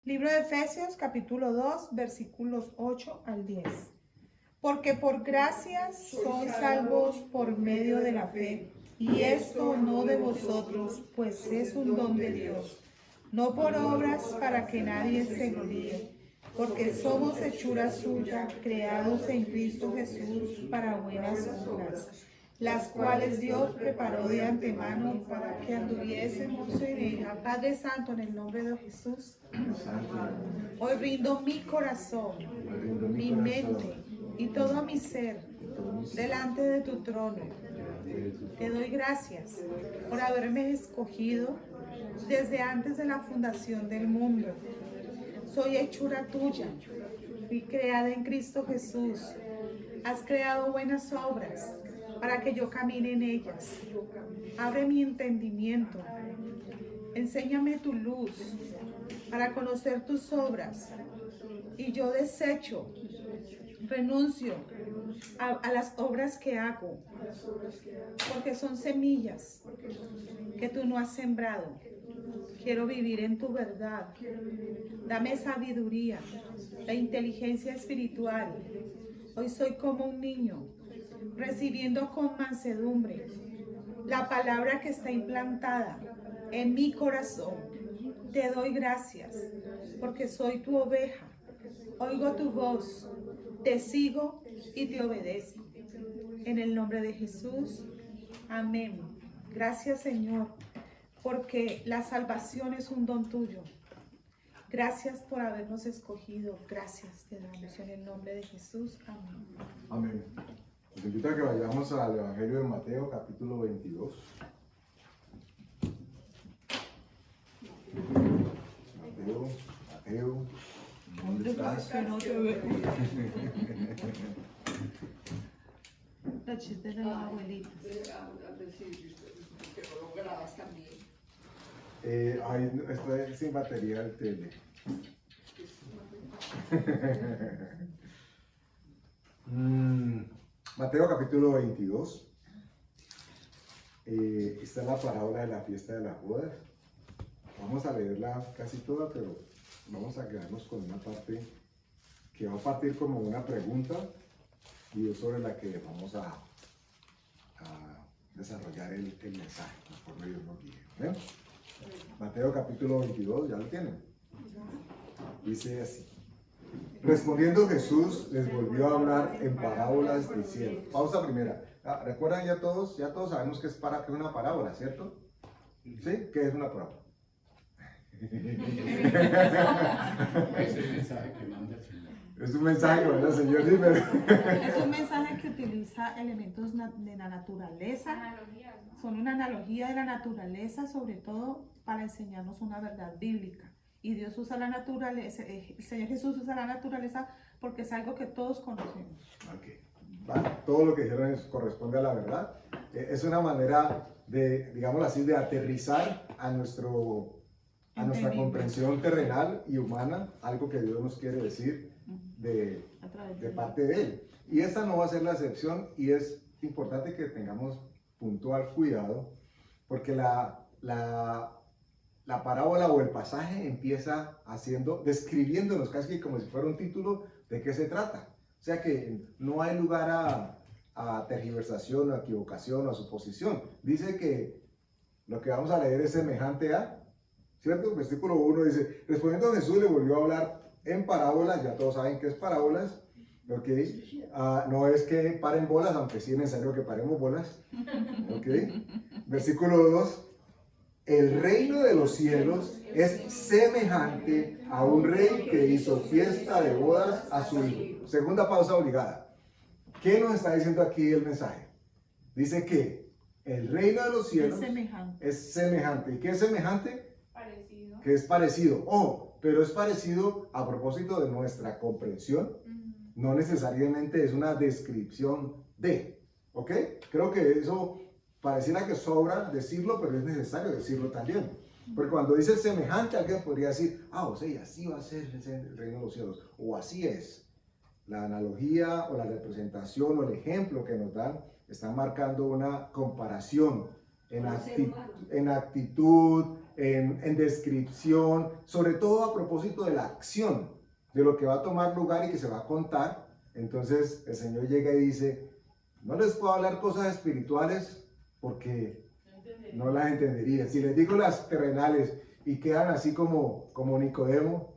Libro de Efesios, capítulo 2, versículos 8 al 10. Porque por gracia sois salvos por medio de la fe, y esto no de vosotros, pues es un don de Dios, no por obras para que nadie se gloríe, porque somos hechura suya, creados en Cristo Jesús para buenas obras, las cuales Dios preparó de antemano para que anduviésemos en ella. Padre Santo, en el nombre de Jesús, hoy rindo mi corazón, mi mente y todo mi ser delante de tu trono. Te doy gracias por haberme escogido desde antes de la fundación del mundo. Soy hechura tuya, fui creada en Cristo Jesús. Has creado buenas obras para que yo camine en ellas. Abre mi entendimiento. Enséñame tu luz para conocer tus obras. Y yo desecho, renuncio a las obras que hago, porque son semillas que tú no has sembrado. Quiero vivir en tu verdad. Dame sabiduría, la inteligencia espiritual. Hoy soy como un niño, recibiendo con mansedumbre la palabra que está implantada en mi corazón. Te doy gracias, porque soy tu oveja. Oigo tu voz, te sigo y te obedezco. En el nombre de Jesús, amén. Gracias, Señor, porque la salvación es un don tuyo. Gracias por habernos escogido. Gracias te damos en el nombre de Jesús. Amén. Amén. Los invito a que vayamos al Evangelio de Mateo, capítulo 22. Mateo, ¿dónde estás? No te veo. Los chistes de los abuelitos. Que no lo grabas también. Estoy sin batería del tele. Mateo capítulo 22. Esta es la parábola de la fiesta de las bodas. Vamos a leerla casi toda, pero vamos a quedarnos con una parte que va a partir como una pregunta y es sobre la que vamos a desarrollar el mensaje, conforme Dios nos guíe. ¿Ven? Mateo capítulo 22, ¿ya lo tienen? Dice así. Respondiendo Jesús les volvió a hablar en parábolas diciendo. Pausa primera. ¿Recuerdan ya todos sabemos que es una parábola, ¿cierto? ¿Sí? ¿Qué es una parábola? Es el mensaje que manda el Señor. Es un mensaje que manda el Señor, sí, pero... Es un mensaje que utiliza elementos de la naturaleza. Analogías, ¿no? Son una analogía de la naturaleza, sobre todo para enseñarnos una verdad bíblica. Y Dios usa la naturaleza, el Señor Jesús usa la naturaleza porque es algo que todos conocemos. Okay. Vale, todo lo que dijeron corresponde a la verdad. Es una manera de, digámoslo así, de aterrizar a nuestra comprensión terrenal y humana, algo que Dios nos quiere decir de parte de Él. Y esta no va a ser la excepción y es importante que tengamos puntual cuidado porque la parábola o el pasaje empieza describiéndonos casi como si fuera un título de qué se trata. O sea que no hay lugar a tergiversación, a equivocación o a suposición. Dice que lo que vamos a leer es semejante a, ¿cierto? Versículo 1 dice, respondiendo Jesús le volvió a hablar en parábolas, ya todos saben qué es parábolas, ¿ok? No es que paren bolas, aunque sí es necesario que paremos bolas, ¿ok? Versículo 2. El reino de los cielos es semejante a un rey que hizo fiesta de bodas a su hijo. Segunda pausa obligada. ¿Qué nos está diciendo aquí el mensaje? Dice que el reino de los cielos es semejante. ¿Y qué es semejante? Parecido. Que es parecido. Ojo, pero es parecido a propósito de nuestra comprensión. No necesariamente es una descripción de. ¿Ok? Creo que eso pareciera que sobra decirlo, pero es necesario decirlo también. Porque cuando dice semejante, alguien podría decir, o sea, así va a ser el reino de los cielos, o así es. La analogía o la representación o el ejemplo que nos dan están marcando una comparación en actitud, en descripción, sobre todo a propósito de la acción, de lo que va a tomar lugar y que se va a contar. Entonces el Señor llega y dice, no les puedo hablar cosas espirituales porque no las entenderían. Si les digo las terrenales y quedan así como Nicodemo,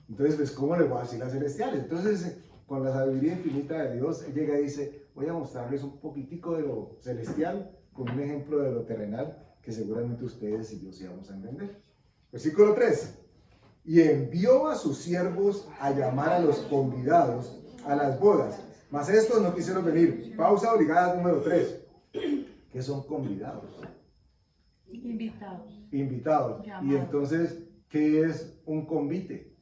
entonces pues ¿cómo les voy a decir las celestiales? Entonces con la sabiduría infinita de Dios, Él llega y dice, voy a mostrarles un poquitico de lo celestial con un ejemplo de lo terrenal que seguramente ustedes y yo sí vamos a entender. Versículo 3. Y envió a sus siervos a llamar a los convidados a las bodas, mas estos no quisieron venir. Pausa obligada número 3. ¿Qué son convidados? Invitados. Invitados. Llamados. Y entonces, ¿qué es un convite?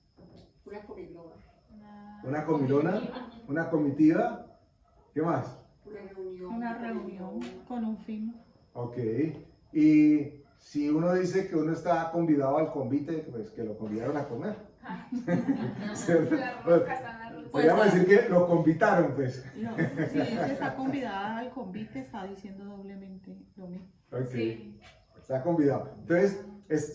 Una comilona. ¿Una comilona? ¿Una comitiva? ¿Qué más? Una reunión. Una reunión con un fin. Ok. Y si uno dice que uno está convidado al convite, pues que lo convidaron a comer. ¿Cierto? Podríamos decir que lo convitaron, pues. No, si dice está convidada al convite, está diciendo doblemente lo mismo. Ok. Sí. Está convidado. Entonces,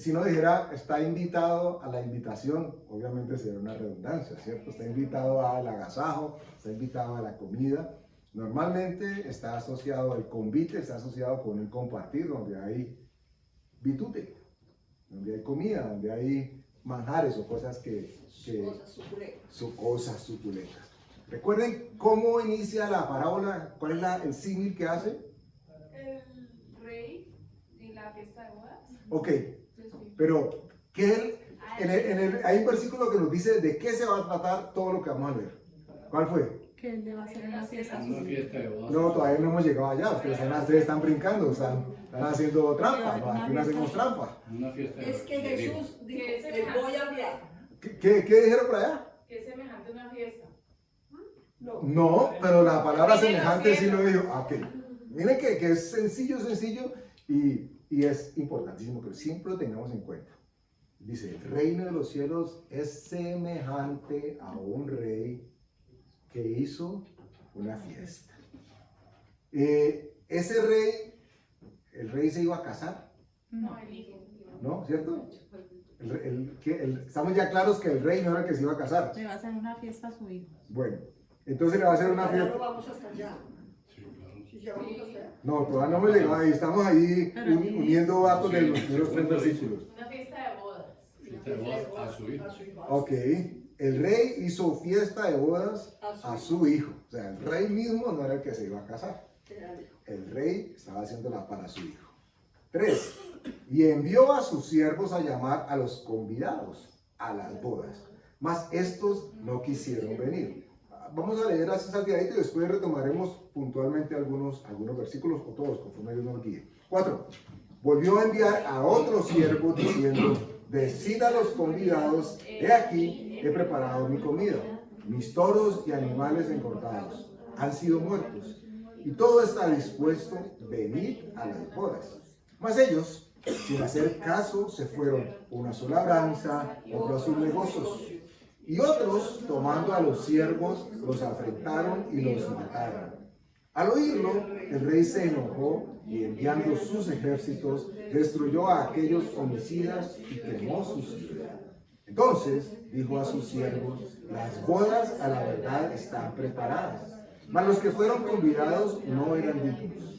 si uno dijera está invitado a la invitación, obviamente sería una redundancia, ¿cierto? Está invitado al agasajo, está invitado a la comida. Normalmente está asociado al convite, está asociado con el compartir, donde hay bitute, donde hay comida, donde hay manjares o cosas Cosas suculentas. son cosas suculentas. Recuerden cómo inicia la parábola, cuál es el símil que hace. El rey y la fiesta de bodas. Ok, pero hay un versículo que nos dice de qué se va a tratar todo lo que vamos a leer. ¿Cuál fue? Que él le va a hacer una fiesta a su Una hijo. fiesta de bodas. No, todavía no hemos llegado allá. Ustedes están brincando, están haciendo trampa. ¿No? Aquí no hacemos trampa. Una fiesta de Es que Jesús dijo, Que ese les voy a hablar. ¿Qué dijeron por allá? Que es semejante a una fiesta. No. No, pero la palabra semejante sí lo dijo. Ok. Miren que es sencillo y es importantísimo que siempre lo tengamos en cuenta. Dice, el reino de los cielos es semejante a un rey que hizo una fiesta. Ese rey, el rey se iba a casar, No, El hijo. ¿no? ¿Cierto? Estamos ya claros que el rey no era el que se iba a casar. le va a hacer una fiesta a su hijo. Bueno, entonces le va a hacer una Ya no fiesta. vamos hasta allá. Sí, claro. Sí, ya vamos hasta allá. No, todavía no me llegó ahí. Estamos ahí Pero uniendo datos de los primeros 3 versículos. Una fiesta de bodas. Fiesta de bodas a su hijo. Ok, el rey hizo fiesta de bodas a su hijo. O sea, el rey mismo no era el que se iba a casar. El rey estaba haciéndola para su hijo. 3. Y envió a sus siervos a llamar a los convidados a las bodas, mas estos no quisieron venir. Vamos a leer así salteadito y después retomaremos puntualmente algunos versículos o todos conforme Dios nos guíe. 4. Volvió a enviar a otros siervos diciendo, decid a los convidados, he aquí, he preparado mi comida, mis toros y animales engordados han sido muertos, y todo está dispuesto, venid a las bodas. Mas ellos, sin hacer caso, se fueron, uno a su labranza, otro a sus negocios. Y otros, tomando a los siervos, los afrentaron y los mataron. Al oírlo, el rey se enojó y enviando sus ejércitos, destruyó a aquellos homicidas y quemó su ciudad. Entonces dijo a sus siervos, las bodas a la verdad están preparadas, mas los que fueron convidados no eran dignos.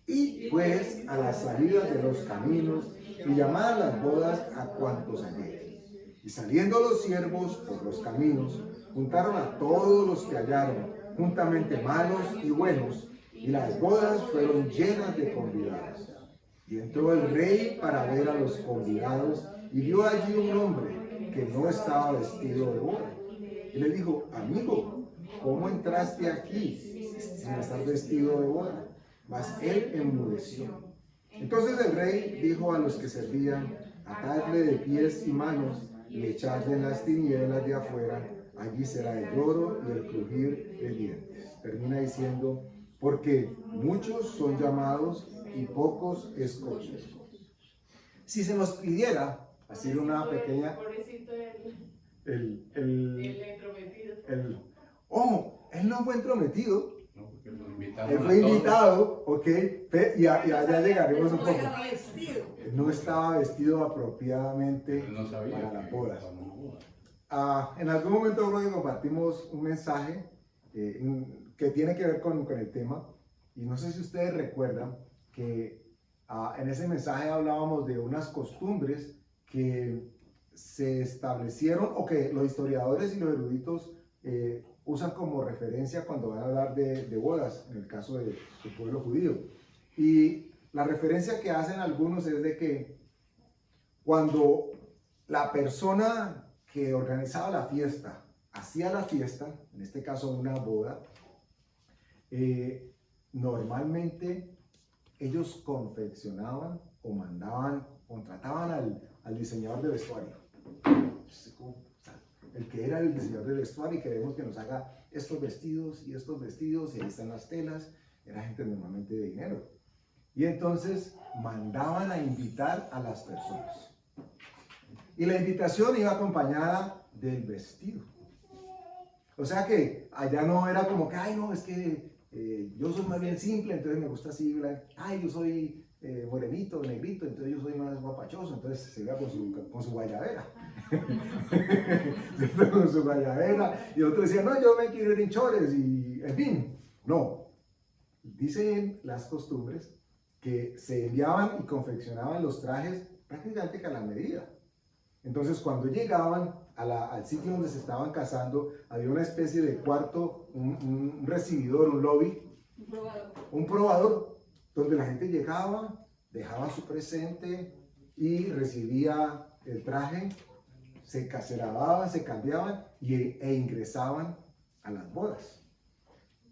Y pues a las salidas de los caminos y llamad a las bodas a cuantos halléis. Y saliendo los siervos por los caminos, juntaron a todos los que hallaron, juntamente malos y buenos, y las bodas fueron llenas de convidados. Y entró el rey para ver a los convidados, y vio allí un hombre que no estaba vestido de boda. Y le dijo, amigo, ¿cómo entraste aquí sin estar vestido de boda? Mas él enmudeció. Entonces el rey dijo a los que servían, atadle de pies y manos y echadle en las tinieblas de afuera, allí será el lloro y el crujir de dientes. Termina diciendo, porque muchos son llamados y pocos escogidos. Si se nos pidiera hacer una pequeña... Pobrecito El el entrometido. él no fue entrometido. No, porque Que lo invitaron Él a fue todos. invitado, ¿ok? Y allá llegaremos un No poco. era vestido. Él no estaba vestido apropiadamente Él no sabía para que las bodas. estaba en una boda. En algún momento creo que compartimos un mensaje que tiene que ver con el tema, y no sé si ustedes recuerdan que en ese mensaje hablábamos de unas costumbres que se establecieron o que los historiadores y los eruditos usan como referencia cuando van a hablar de bodas, en el caso del pueblo judío. Y la referencia que hacen algunos es de que cuando la persona que organizaba la fiesta hacía la fiesta, en este caso una boda, normalmente ellos confeccionaban o mandaban, contrataban al diseñador de vestuario. El que era el diseñador de vestuario y queremos que nos haga estos vestidos, y ahí están las telas, era gente normalmente de dinero. Y entonces mandaban a invitar a las personas. Y la invitación iba acompañada del vestido. O sea que allá no era como que, ay, no, es que yo soy más bien simple, entonces me gusta así, ay, yo soy morenito, negrito, entonces yo soy más guapachoso, entonces se iba con su guayabera. Con su guayabera. Y otro decía, no, yo me quiero ir en chores, y en fin, no. Dicen las costumbres que se enviaban y confeccionaban los trajes prácticamente que a la medida. Entonces, cuando llegaban al sitio donde se estaban casando, había una especie de cuarto, un recibidor, un lobby, un probador, donde la gente llegaba, dejaba su presente y recibía el traje, se lavaban, se cambiaban e ingresaban a las bodas.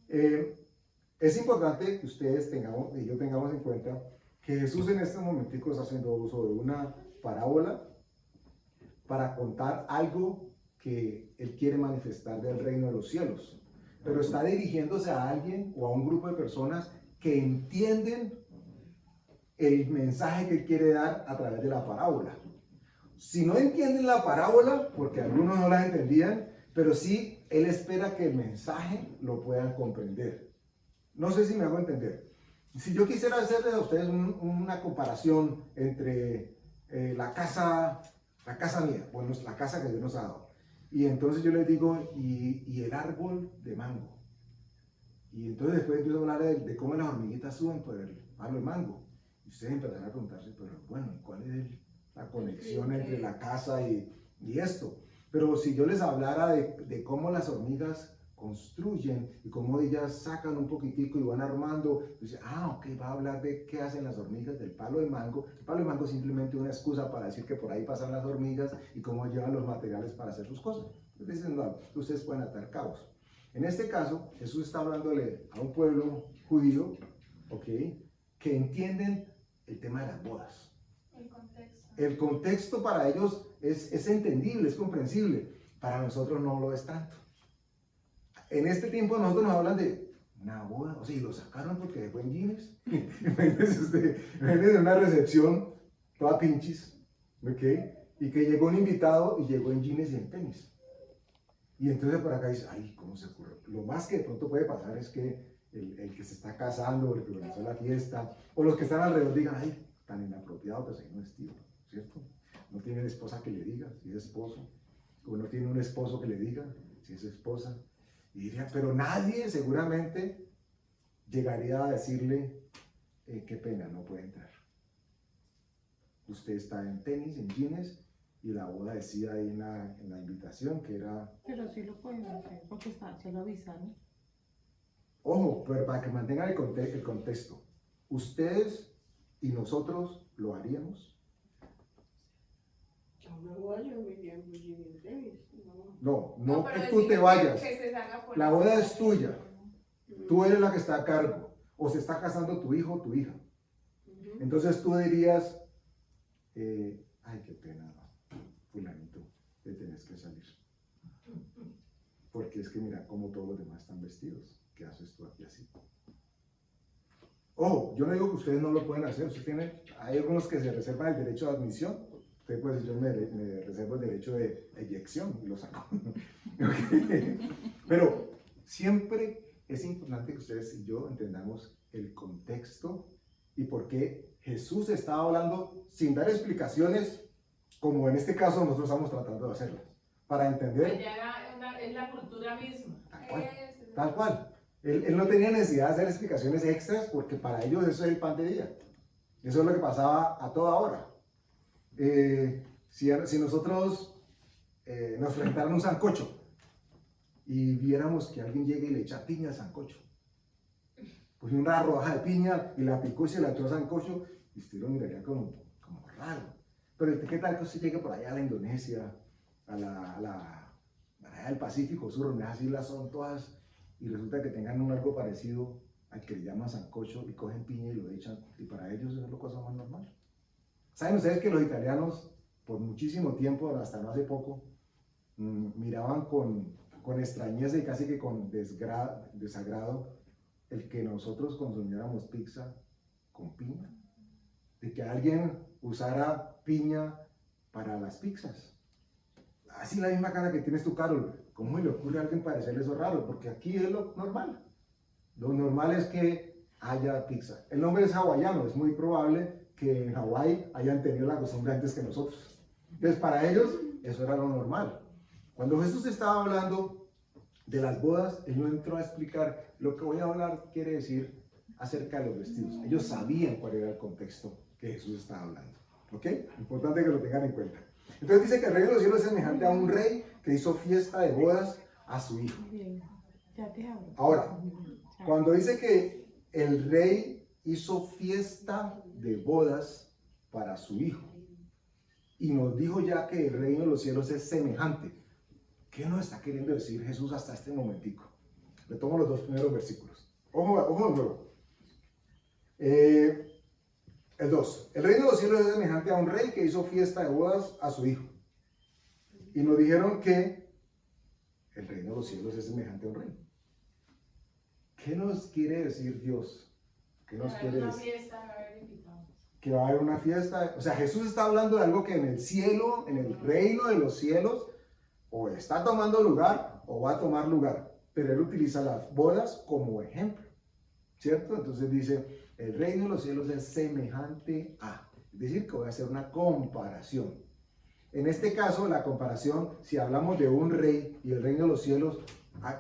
Es importante que ustedes y yo tengamos en cuenta que Jesús en estos momenticos está haciendo uso de una parábola para contar algo que Él quiere manifestar del reino de los cielos. Pero está dirigiéndose a alguien o a un grupo de personas que entienden el mensaje que Él quiere dar a través de la parábola. Si no entienden la parábola, porque algunos no la entendían, pero sí Él espera que el mensaje lo puedan comprender. No sé si me hago entender. Si yo quisiera hacerles a ustedes una comparación entre la casa mía, bueno, la casa que Dios nos ha dado. Y entonces yo les digo, y el árbol de mango. Y entonces después empiezo a hablar de cómo las hormiguitas suben por el palo de mango. Y ustedes empezarán a preguntarse, pero bueno, ¿cuál es la conexión entre la casa y esto? Pero si yo les hablara de cómo las hormigas construyen y cómo ellas sacan un poquitico y van armando, dice, ok, va a hablar de qué hacen las hormigas del palo de mango. El palo de mango es simplemente una excusa para decir que por ahí pasan las hormigas y cómo llevan los materiales para hacer sus cosas. Entonces dicen, no, ustedes pueden atar cabos. En este caso, Jesús está hablándole a un pueblo judío, ¿ok?, que entienden el tema de las bodas. El contexto. El contexto para ellos es entendible, es comprensible. Para nosotros no lo es tanto. En este tiempo nosotros nos hablan de una boda, o sea, y lo sacaron porque fue en jeans. Imagínense una recepción toda pinchis, ¿ok? Y que llegó un invitado y llegó en jeans y en tenis. Y entonces por acá dice, ay, ¿cómo se ocurre? Lo más que de pronto puede pasar es que el que se está casando, o el que organizó la fiesta, o los que están alrededor digan, ay, tan inapropiado que se ha vestido, ¿cierto? No tiene esposa que le diga si es esposo, o no tiene un esposo que le diga si es esposa. Y diría, pero nadie seguramente llegaría a decirle, qué pena, no puede entrar. Usted está en tenis, en jeans, y la boda decía ahí en la invitación que era... Pero sí lo pueden hacer porque se lo avisaron. Ojo, pero para que mantengan el contexto. ¿Ustedes y nosotros lo haríamos? A una boda yo me iría en tenis. No pero que tú te decirle vayas. que se salga por La boda es tuya. No. Tú eres la que está a cargo. O se está casando tu hijo o tu hija. Entonces tú dirías, ay, qué pena, fulanito, te tenés que salir. Porque es que mira cómo todos los demás están vestidos. ¿Qué haces tú aquí así? Ojo, yo no digo que ustedes no lo pueden hacer. Hay algunos que se reservan el derecho de admisión. Usted puede decir, yo me reservo el derecho de eyección y lo saco. Pero siempre es importante que ustedes y yo entendamos el contexto y por qué Jesús estaba hablando sin dar explicaciones, como en este caso nosotros estamos tratando de hacerlas, para entender Ya es la cultura misma. tal cual. Tal cual. Él no tenía necesidad de hacer explicaciones extras porque para ellos eso es el pan de día. Eso es lo que pasaba a toda hora. Si nosotros nos frentaran un sancocho y viéramos que alguien llega y le echa piña al sancocho, pues una rodaja de piña y la picó y se la echó al sancocho, y usted lo miraría como raro. Pero ¿qué tal que usted llegue por allá a la Indonesia, allá del Pacífico Sur, donde esas islas son todas, y resulta que tengan algo parecido al que le llaman sancocho y cogen piña y lo echan, y para ellos eso es la cosa más normal? ¿Saben ustedes que los italianos por muchísimo tiempo, hasta no hace poco, miraban con extrañeza y casi que con desagrado el que nosotros consumiéramos pizza con piña? De que alguien usara piña para las pizzas. Así la misma cara que tienes tú, Carol. ¿Cómo le ocurre a alguien parecerle eso raro? Porque aquí es lo normal. Lo normal es que haya pizza. El nombre es hawaiano, es muy probable que en Hawái hayan tenido la costumbre antes que nosotros. Entonces, para ellos, eso era lo normal. Cuando Jesús estaba hablando de las bodas, Él no entró a explicar. Lo que voy a hablar quiere decir acerca de los vestidos. Ellos sabían cuál era el contexto que Jesús estaba hablando. ¿Ok? Importante que lo tengan en cuenta. Entonces dice que el reino de los cielos es semejante a un rey que hizo fiesta de bodas a su hijo. Ahora, cuando dice que el rey hizo fiesta de bodas para su hijo y nos dijo ya que el reino de los cielos es semejante, ¿qué nos está queriendo decir Jesús hasta este momentico? Le tomo los dos primeros versículos. Ojo de nuevo. El 2. El reino de los cielos es semejante a un rey que hizo fiesta de bodas a su hijo. Y nos dijeron que el reino de los cielos es semejante a un rey. ¿Qué nos quiere decir Dios? ¿Qué nos quiere decir? Que va a haber una fiesta. O sea, Jesús está hablando de algo que en el cielo, en el reino de los cielos, o está tomando lugar o va a tomar lugar. Pero Él utiliza las bodas como ejemplo, ¿cierto? Entonces dice, el reino de los cielos es semejante a. Es decir, que voy a hacer una comparación. En este caso, la comparación, si hablamos de un rey y el reino de los cielos,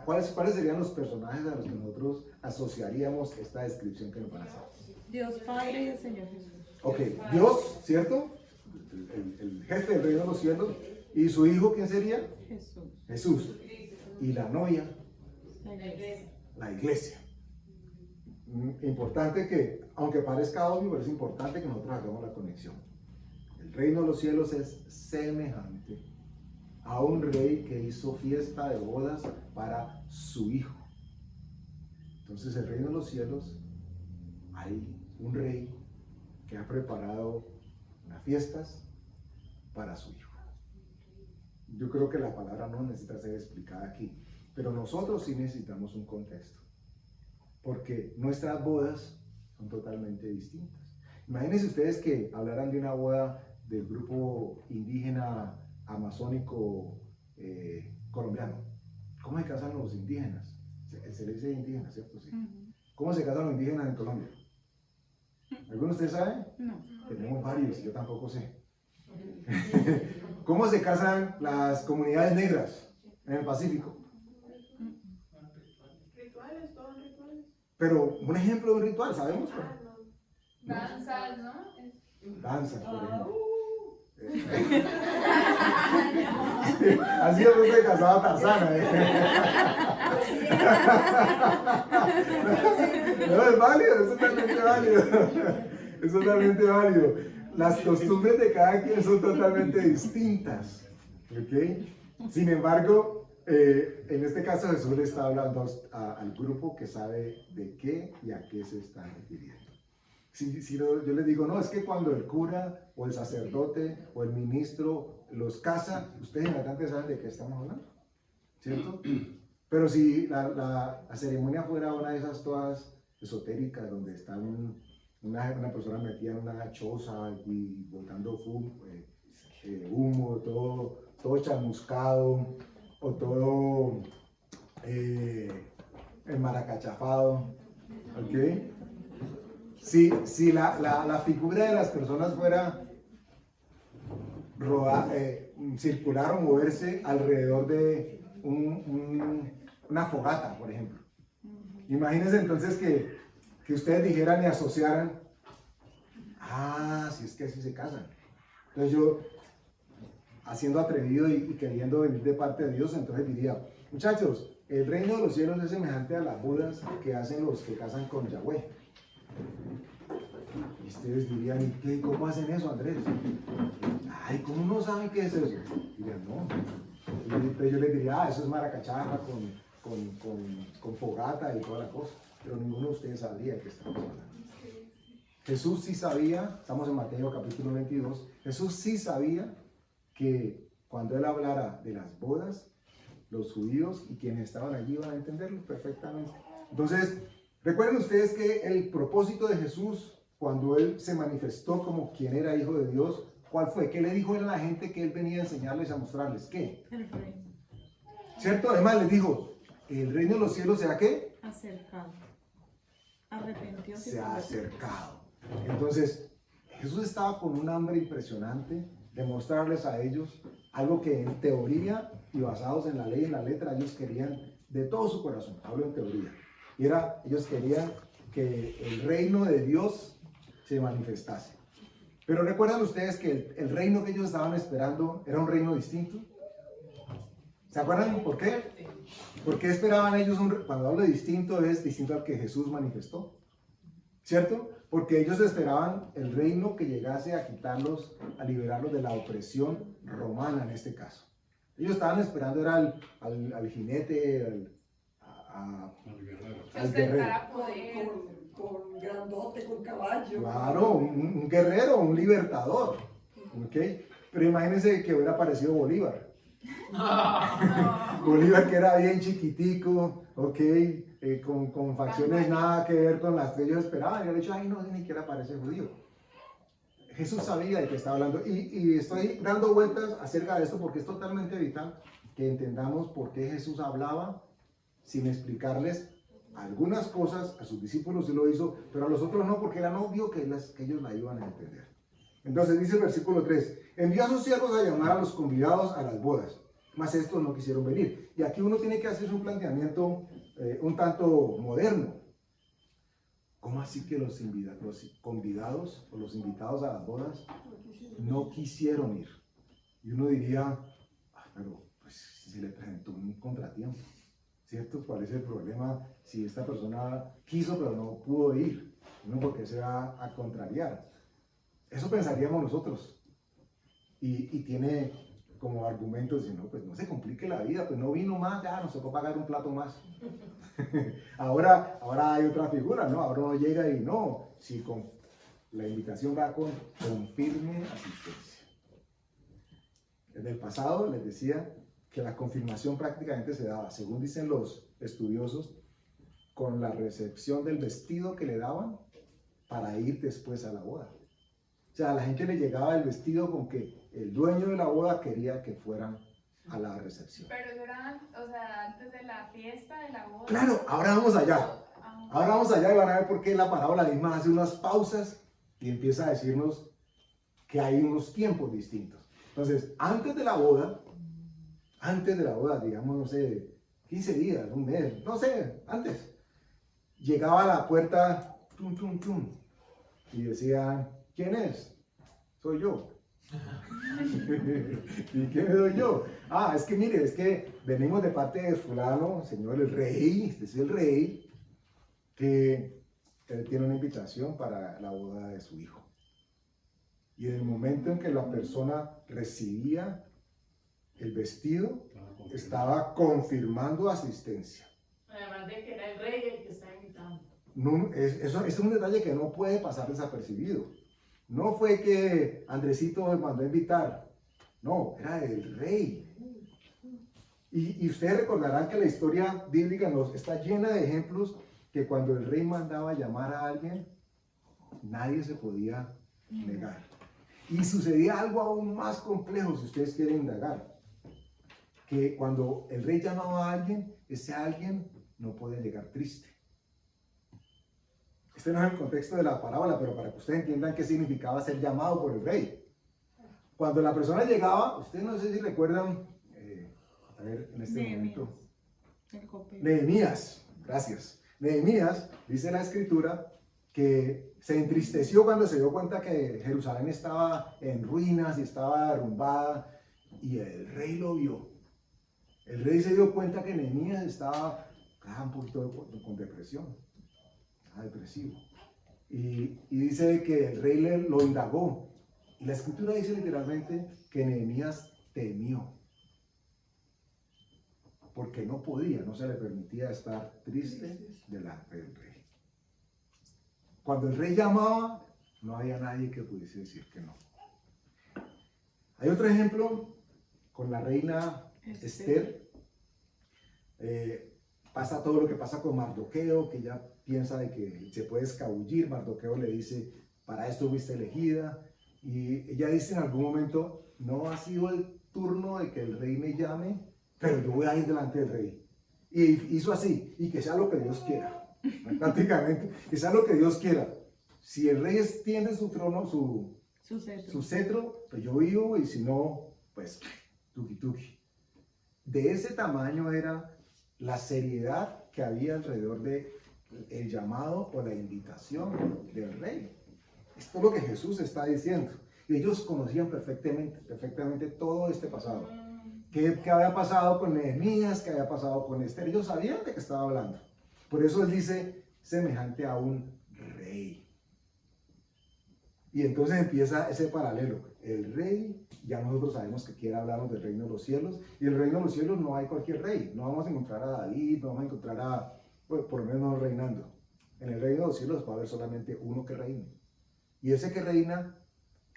¿cuáles serían los personajes a los que nosotros asociaríamos esta descripción que nos van a hacer? Dios Padre y el Señor Jesús. Ok, Dios, ¿cierto? El jefe del reino de los cielos. ¿Y su hijo quién sería? Jesús. Jesús. Y la novia, La iglesia. la iglesia. Importante que, aunque parezca obvio, pero es importante que nosotros hagamos la conexión. El reino de los cielos es semejante a un rey que hizo fiesta de bodas para su hijo. Entonces, el reino de los cielos, hay un rey que ha preparado unas fiestas para su hijo. Yo creo que la palabra no necesita ser explicada aquí, pero nosotros sí necesitamos un contexto, porque nuestras bodas son totalmente distintas. Imagínense ustedes que hablaran de una boda del grupo indígena amazónico colombiano. ¿Cómo se casan los indígenas? Se le dice indígenas, ¿cierto? Sí. ¿Cómo se casan los indígenas en Colombia? ¿Alguno de ustedes sabe? No. Tenemos varios, yo tampoco sé. ¿Cómo se casan las comunidades negras en el Pacífico? Rituales, todos rituales. Pero un ejemplo de un ritual, ¿sabemos? Danzas, ¿no? Danzas, por ejemplo. Así es como se casaba Tarzana. No, es válido, es totalmente válido. Es totalmente válido. Las costumbres de cada quien son totalmente distintas. ¿Ok? Sin embargo, en este caso Jesús le está hablando al grupo que sabe de qué y a qué se está refiriendo. Yo les digo, no, es que cuando el cura o el sacerdote o el ministro los casa, ustedes inmediatamente saben de qué estamos hablando, ¿cierto? Pero si la ceremonia fuera una de esas todas esotéricas, donde está una persona metida en una choza y botando humo, todo chamuscado, o todo el maracachafado, ¿ok? Si la figura de las personas fuera circular o moverse alrededor de una fogata, por ejemplo. Imagínense entonces que ustedes dijeran y asociaran, si es que así se casan. Entonces yo, haciendo atrevido y queriendo venir de parte de Dios, entonces diría, muchachos, el reino de los cielos es semejante a las bodas que hacen los que casan con Yahweh. Y ustedes dirían, ¿y qué? ¿Cómo hacen eso, Andrés? Ay, ¿cómo no saben qué es eso? Dirían, no. Entonces yo les diría, eso es maracachafa con fogata y toda la cosa. Pero ninguno de ustedes sabría qué estamos hablando. Jesús sí sabía, estamos en Mateo capítulo 22, Jesús sí sabía que cuando él hablara de las bodas, los judíos y quienes estaban allí iban a entenderlo perfectamente. Entonces, recuerden ustedes que el propósito de Jesús, cuando él se manifestó como quien era hijo de Dios, ¿cuál fue? ¿Qué le dijo él a la gente que él venía a enseñarles, a mostrarles? ¿Qué? El reino. ¿Cierto? Además les dijo, el reino de los cielos se ha ¿qué? Acercado. Arrepentió. Se ha acercado. Entonces, Jesús estaba con un hambre impresionante de mostrarles a ellos algo que en teoría y basados en la ley y en la letra ellos querían de todo su corazón, hablo en teoría, y era, ellos querían que el reino de Dios se manifestase. Pero recuerdan ustedes que el reino que ellos estaban esperando era un reino distinto. ¿Se acuerdan por qué? ¿Por qué esperaban ellos cuando hablo de distinto es distinto al que Jesús manifestó? ¿Cierto? Porque ellos esperaban el reino que llegase a quitarlos, a liberarlos de la opresión romana en este caso. Ellos estaban esperando era al jinete, al guerrero. A poder. Con grandote, con caballo. Claro, un guerrero, un libertador. ¿Ok? Pero imagínense que hubiera aparecido Bolívar. Bolívar, que era bien chiquitico, ¿ok? Con facciones nada que ver con las que ellos esperaban. Y el hecho, ay, no, ni siquiera parece judío. Jesús sabía de qué estaba hablando. Y estoy dando vueltas acerca de esto porque es totalmente vital que entendamos por qué Jesús hablaba sin explicarles algunas cosas. A sus discípulos sí lo hizo, pero a los otros no, porque era obvio que ellos la iban a entender. Entonces dice el versículo 3, envió a sus siervos a llamar a los convidados a las bodas, mas estos no quisieron venir. Y aquí uno tiene que hacer un planteamiento un tanto moderno. ¿Cómo así que los convidados o los invitados a las bodas no quisieron ir? Y uno diría, pero pues se le presentó un contratiempo, ¿cierto? ¿Cuál es el problema si esta persona quiso pero no pudo ir? ¿No? ¿Por qué se va a contrariar? Eso pensaríamos nosotros. Y tiene como argumentos, si no, pues no se complique la vida, pues no vino más, ya nos tocó pagar un plato más. ahora hay otra figura, ¿no? Ahora uno llega y no, si la invitación va con firme asistencia. Desde el pasado les decía que la confirmación prácticamente se daba, según dicen los estudiosos, con la recepción del vestido que le daban para ir después a la boda. O sea, a la gente le llegaba el vestido con que el dueño de la boda quería que fueran a la recepción. Pero eso era, o sea, antes de la fiesta de la boda. Claro, ahora vamos allá. Ahora vamos allá y van a ver por qué la parábola misma hace unas pausas y empieza a decirnos que hay unos tiempos distintos. Entonces, antes de la boda, digamos, no sé, 15 días, un mes, no sé, antes, llegaba a la puerta, tum, tum, tum, y decía, ¿quién es? Soy yo. ¿Y quién soy yo? Es que mire, es que venimos de parte de fulano, señor el rey, este es el rey, que él tiene una invitación para la boda de su hijo. Y en el momento en que la persona recibía el vestido, estaba confirmando asistencia. Además de que era el rey el que está invitando. No, eso es un detalle que no puede pasar desapercibido. No fue que Andresito me mandó a invitar, no, era el rey. Y ustedes recordarán que la historia bíblica está llena de ejemplos que cuando el rey mandaba llamar a alguien, nadie se podía negar. Y sucedía algo aún más complejo, si ustedes quieren indagar, que cuando el rey llamaba a alguien, ese alguien no podía llegar triste. Este no es el contexto de la parábola, pero para que ustedes entiendan qué significaba ser llamado por el rey. Cuando la persona llegaba, ustedes no sé si recuerdan, a ver, en este momento, El copero. Nehemías, gracias. Nehemías, dice la escritura, que se entristeció cuando se dio cuenta que Jerusalén estaba en ruinas y estaba derrumbada, y el rey lo vio. El rey se dio cuenta que Nehemías estaba un poquito con depresión, depresivo. Y dice que el rey lo indagó. Y la escritura dice literalmente que Nehemías temió. Porque no podía, no se le permitía estar triste delante del rey. Cuando el rey llamaba, no había nadie que pudiese decir que no. Hay otro ejemplo con la reina Esther. Pasa todo lo que pasa con Mardoqueo, que ella piensa de que se puede escabullir. Mardoqueo le dice, para esto fuiste elegida. Y ella dice en algún momento, no ha sido el turno de que el rey me llame, pero yo voy a ir delante del rey. Y hizo así, y que sea lo que Dios quiera. Prácticamente, que sea lo que Dios quiera. Si el rey extiende su trono, su cetro, pues yo vivo, y si no, pues tuki tuki. De ese tamaño era la seriedad que había alrededor de el llamado o la invitación del rey. Esto es lo que Jesús está diciendo. Y ellos conocían perfectamente todo este pasado. ¿Qué había pasado con Nehemías? ¿Qué había pasado con Esther? Ellos sabían de qué estaba hablando. Por eso él dice, semejante a un rey. Y entonces empieza ese paralelo. El rey, ya nosotros sabemos que quiere hablarnos del reino de los cielos. Y el reino de los cielos no hay cualquier rey. No vamos a encontrar a David, no vamos a encontrar bueno, por lo menos no reinando. En el reino de los cielos va a haber solamente uno que reine. Y ese que reina,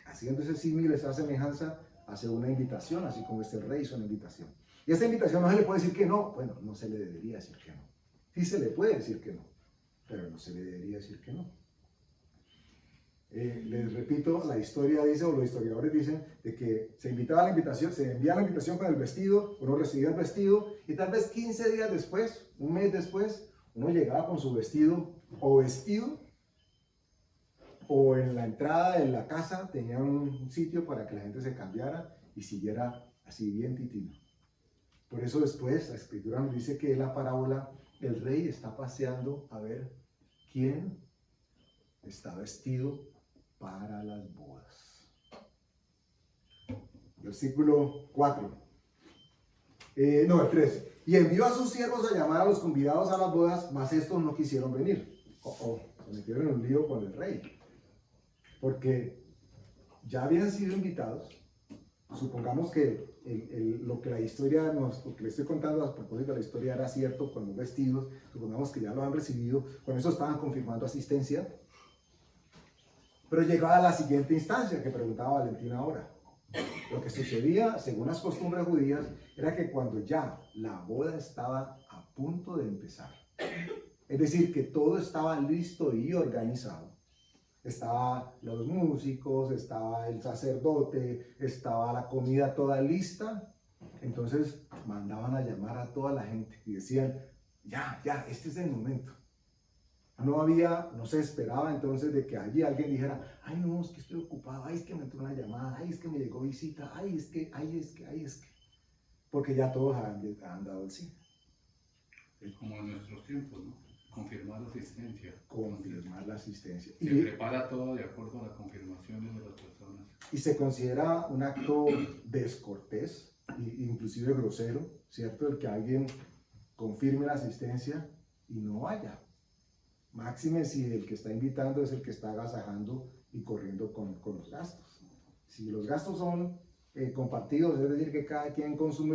haciendo ese símil, esa semejanza, hace una invitación, así como este rey hizo una invitación. Y esa invitación no se le puede decir que no. Bueno, no se le debería decir que no. Sí se le puede decir que no, pero no se le debería decir que no. Les repito, la historia dice, o los historiadores dicen, de que se invitaba a la invitación, se envía la invitación con el vestido, uno recibía el vestido, y tal vez 15 días después, un mes después, uno llegaba con su vestido, o en la entrada de la casa tenían un sitio para que la gente se cambiara y siguiera así bien titino. Por eso después la escritura nos dice que en la parábola el rey está paseando a ver quién está vestido para las bodas. Versículo 4. El 3. Y envió a sus siervos a llamar a los convidados a las bodas, mas estos no quisieron venir. Se metieron en un lío con el rey. Porque ya habían sido invitados. Supongamos que lo que la historia lo que le estoy contando a propósito de la historia era cierto con los vestidos. Supongamos que ya lo han recibido. Con eso estaban confirmando asistencia. Pero llegaba a la siguiente instancia que preguntaba Valentina ahora. Lo que sucedía, según las costumbres judías, era que cuando ya la boda estaba a punto de empezar, es decir, que todo estaba listo y organizado, estaban los músicos, estaba el sacerdote, estaba la comida toda lista, entonces mandaban a llamar a toda la gente y decían, ya, este es el momento. No se esperaba entonces de que allí alguien dijera, ay no, es que estoy ocupado, ay es que me entró una llamada, ay es que me llegó visita, ay es que, porque ya todos han dado el sí. Es como en nuestros tiempos, ¿no? Confirmar la asistencia. Confirmar la asistencia. Se prepara todo de acuerdo a las confirmaciones de las personas. Y se considera un acto descortés, inclusive grosero, ¿cierto? El que alguien confirme la asistencia y no vaya. Máxime si el que está invitando es el que está agasajando y corriendo con los gastos. Si los gastos son compartidos, es decir, que cada quien consume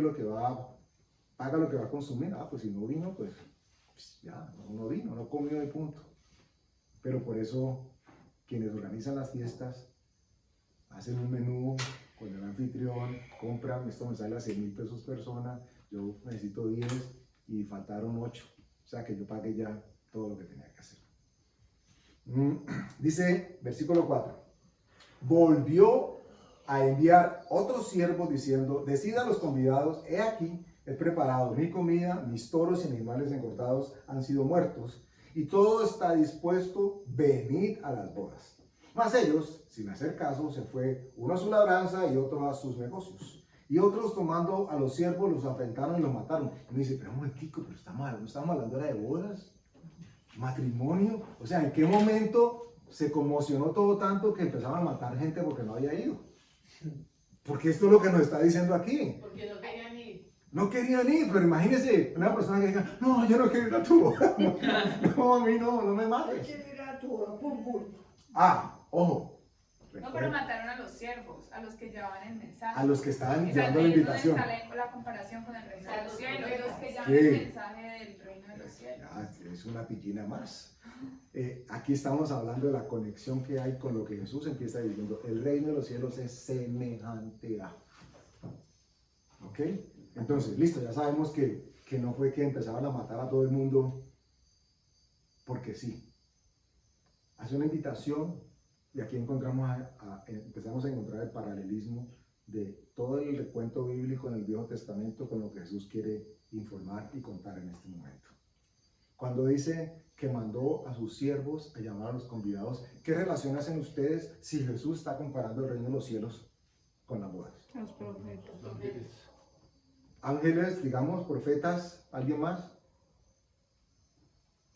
paga lo que va a consumir, pues si no vino, pues ya, no vino, no comió de punto. Pero por eso quienes organizan las fiestas hacen un menú con el anfitrión, compran, esto me sale a 100,000 pesos persona, yo necesito 10 y faltaron 8, o sea que yo pagué ya todo lo que tenía que hacer. Dice, versículo 4, volvió a enviar otros siervos diciendo, decid a los convidados, he aquí, he preparado mi comida, mis toros y animales engordados han sido muertos, y todo está dispuesto, venid a las bodas. Mas ellos, sin hacer caso, se fue uno a su labranza y otro a sus negocios. Y otros tomando a los siervos los afrentaron y los mataron. Y me dice, pero un momentico, pero no estamos hablando ahora de bodas, matrimonio. O sea, ¿en qué momento se conmocionó todo tanto que empezaban a matar gente porque no había ido? Porque esto es lo que nos está diciendo aquí. Porque no querían ir. No querían ir, pero imagínese una persona que diga, no, yo no quiero ir a tu boda. No, a mí no me Hay mates. que ir a tu pum, pum. Ojo. No, pero mataron a los siervos, a los que llevaban el mensaje. A los que estaban O sea, llevando la ahí es donde invitación. está la comparación con el reino de los cielos, los que llevan Sí. el mensaje del reino de los cielos. Ya, es una pillina más. Aquí estamos hablando de la conexión que hay con lo que Jesús empieza diciendo. El reino de los cielos es semejante a. ¿Ok? Entonces, listo, ya sabemos que no fue que empezaban a matar a todo el mundo porque sí. Hace una invitación y aquí empezamos a encontrar el paralelismo de todo el recuento bíblico en el Viejo Testamento con lo que Jesús quiere informar y contar en este momento. Cuando dice que mandó a sus siervos a llamar a los convidados, ¿qué relación hacen ustedes si Jesús está comparando el reino de los cielos con las bodas? Los profetas. Ángeles, digamos, profetas, ¿alguien más?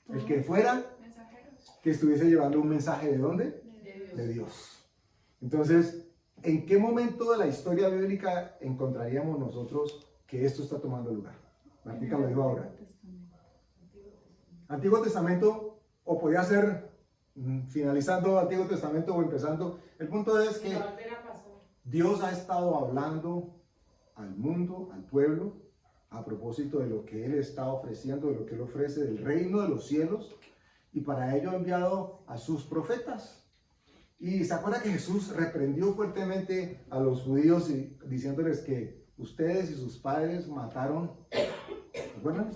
El que fuera, Mensajeros. que estuviese llevando un mensaje ¿de dónde? De Dios. Entonces, ¿en qué momento de la historia bíblica encontraríamos nosotros que esto está tomando lugar? Martica lo dijo ahora. Antiguo Testamento, o podía ser finalizando Antiguo Testamento o empezando. El punto es que Dios ha estado hablando al mundo, al pueblo, a propósito de lo que Él está ofreciendo, de lo que Él ofrece, del reino de los cielos, y para ello ha enviado a sus profetas. Y se acuerda que Jesús reprendió fuertemente a los judíos diciéndoles que ustedes y sus padres mataron, ¿recuerdan?